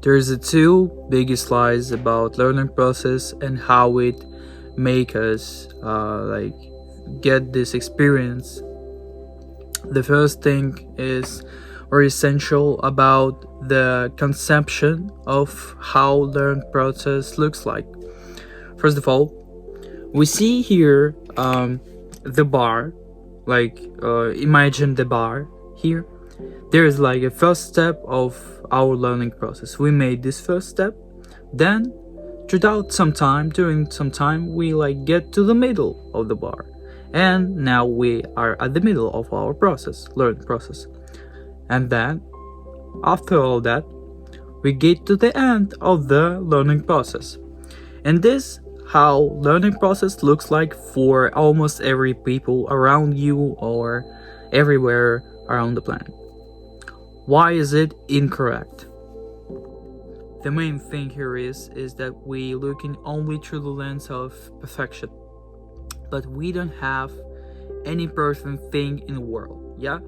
There's a two biggest lies about learning process and how it make us get this experience. The first thing is very essential about the conception of how learn process looks like. First of all, we see here the bar, imagine the bar here. There is like a first step of our learning process. We made this first step, then during some time, we like get to the middle of the bar, and now we are at the middle of our learning process. And then, after all that, we get to the end of the learning process. And this how learning process looks like for almost every people around you or everywhere around the planet. Why is it incorrect? The main thing here is that we looking only through the lens of perfection, but we don't have any perfect thing in the world. Yeah,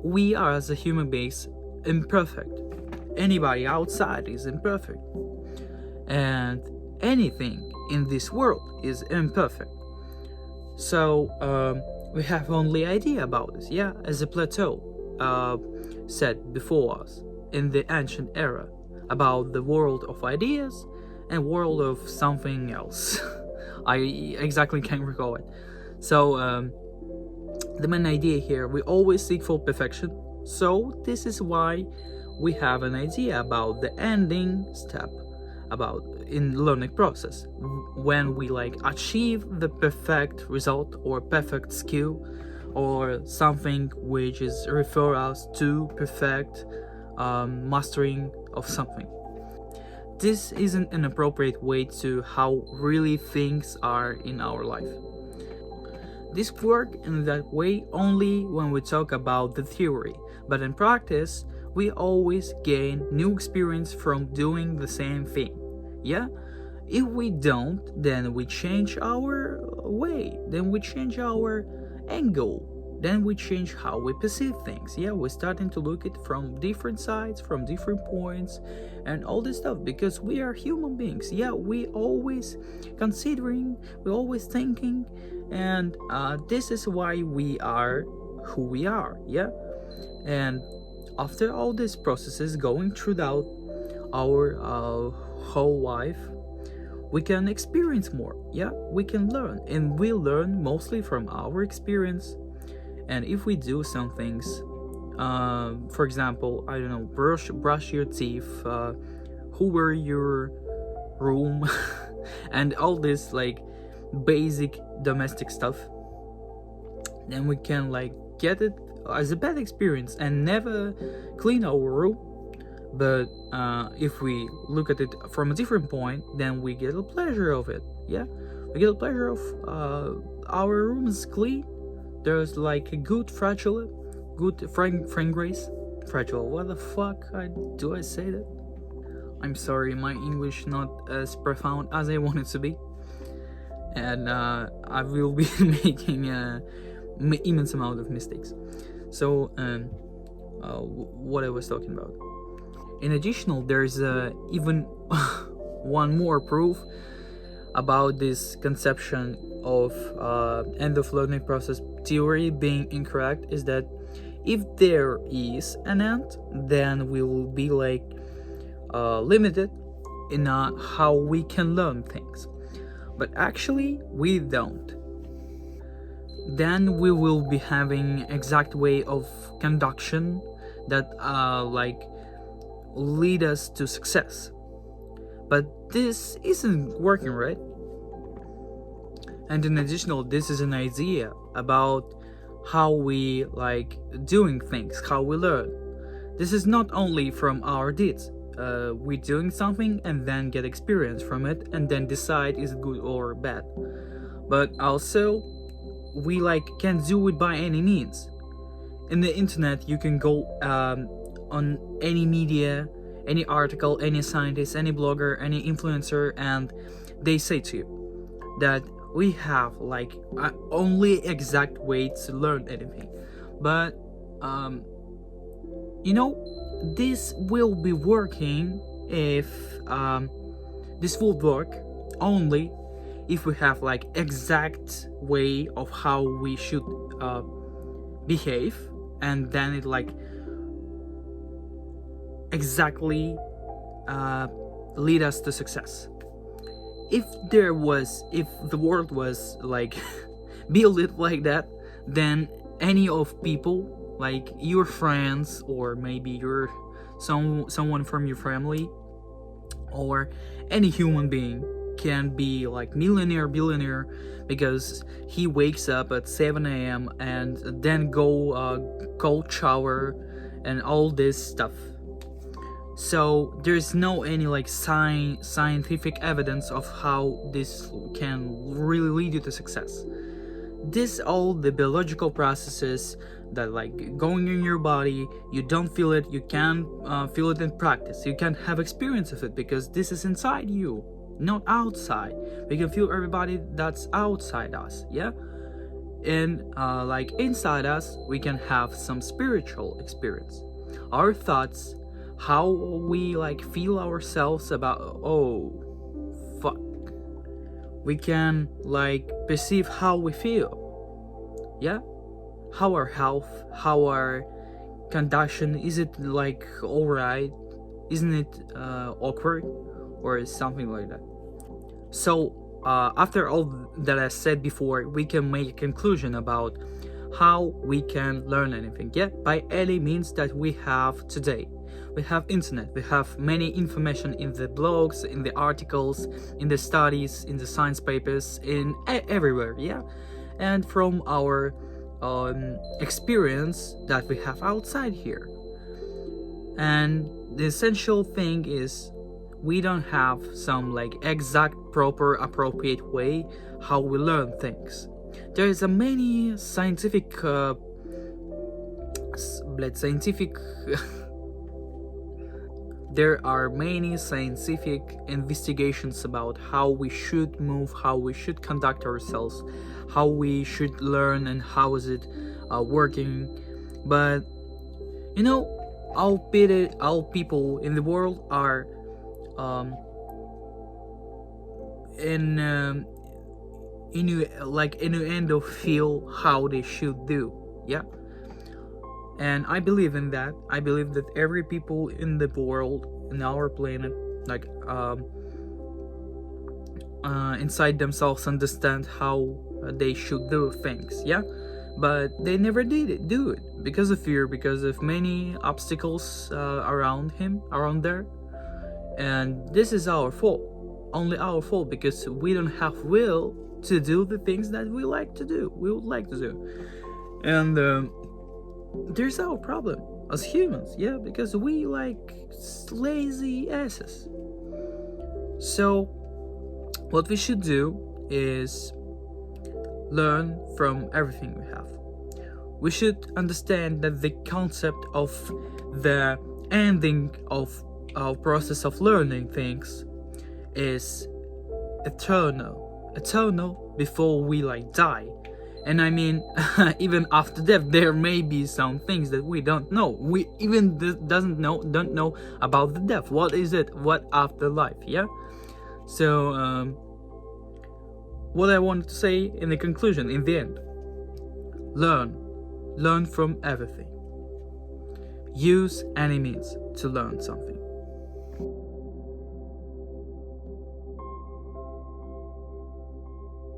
we are as a human beings imperfect. Anybody outside is imperfect, and anything in this world is imperfect. So we have only idea about this. Yeah, as a Plato said before us in the ancient era about the world of ideas and world of something else. I exactly can't recall it. So the main idea here, we always seek for perfection. So this is why we have an idea about the ending step about in learning process when we like achieve the perfect result or perfect skill or something which is refer us to perfect mastering of something. This isn't an appropriate way to how really things are in our life. This work in that way only when we talk about the theory, but in practice we always gain new experience from doing the same thing. Yeah, if we don't, then we change our way, then we change our angle, then we change how we perceive things. Yeah, we're starting to look at from different sides, from different points, and all this stuff because we are human beings. Yeah, we always considering, we always thinking, and this is why we are who we are. Yeah, and after all these processes going throughout our whole life, we can experience more. Yeah, we can learn, and we learn mostly from our experience. And if we do some things, for example, I don't know, brush your teeth, hoover your room, and all this like basic domestic stuff, then we can like get it as a bad experience and never clean our room. But if we look at it from a different point, then we get a pleasure of it. Yeah, we get a pleasure of our room is clean. There's like a good fragile, good fragrance. Fragile. What the fuck do I say that? I'm sorry, my English not as profound as I want it to be, and I will be making immense amount of mistakes. So what I was talking about. In addition, there's even one more proof about this conception of end of learning process theory being incorrect is that if there is an end, then we will be like limited in how we can learn things. But actually, we don't. Then we will be having exact way of conduction that lead us to success. But this isn't working, right? And in addition, this is an idea about how we like doing things, how we learn. This is not only from our deeds. We're doing something and then get experience from it and then decide is it good or bad. But also, we like can do it by any means. In the internet, you can go on any media, any article, any scientist, any blogger, any influencer, and they say to you that we have like only exact way to learn anything. But this will be working if this would work only if we have like exact way of how we should behave, and then it like exactly lead us to success. If the world was like build it like that, then any of people, like your friends, or maybe your someone from your family, or any human being can be like millionaire, billionaire, because he wakes up at 7 a.m. and then go cold shower and all this stuff. So there's no any like scientific evidence of how this can really lead you to success. This all the biological processes that like going in your body, you don't feel it, you can't feel it in practice, you can't have experience of it because this is inside you, not outside. We can feel everybody that's outside us, yeah, and like inside us we can have some spiritual experience, our thoughts, how we like feel ourselves about, oh fuck, we can like perceive how we feel, yeah, how our health, how our condition, is it like alright, isn't it awkward, or something like that. So after all that I said before, we can make a conclusion about how we can learn anything, yeah, by any means that we have today. We have internet, we have many information in the blogs, in the articles, in the studies, in the science papers, in everywhere, yeah, and from our experience that we have outside here. And the essential thing is we don't have some like exact, proper, appropriate way how we learn things. There is a many scientific there are many scientific investigations about how we should move, how we should conduct ourselves, how we should learn, and how is it working. But you know, all people in the world are innuendo feel how they should do, yeah. And I believe in that. I believe that every people in the world, in our planet, like inside themselves understand how they should do things, yeah. But they never do it because of fear, because of many obstacles around there. And this is our fault, only our fault, because we don't have will to do the things that we would like to do. And there's our problem as humans, yeah, because we like lazy asses. So what we should do is learn from everything we have. We should understand that the concept of the ending of our process of learning things is eternal before we like die. And I mean, even after death, there may be some things that we don't know. We even don't know about the death. What is it? What afterlife? Yeah. So, what I wanted to say in the conclusion, in the end, learn from everything. Use any means to learn something.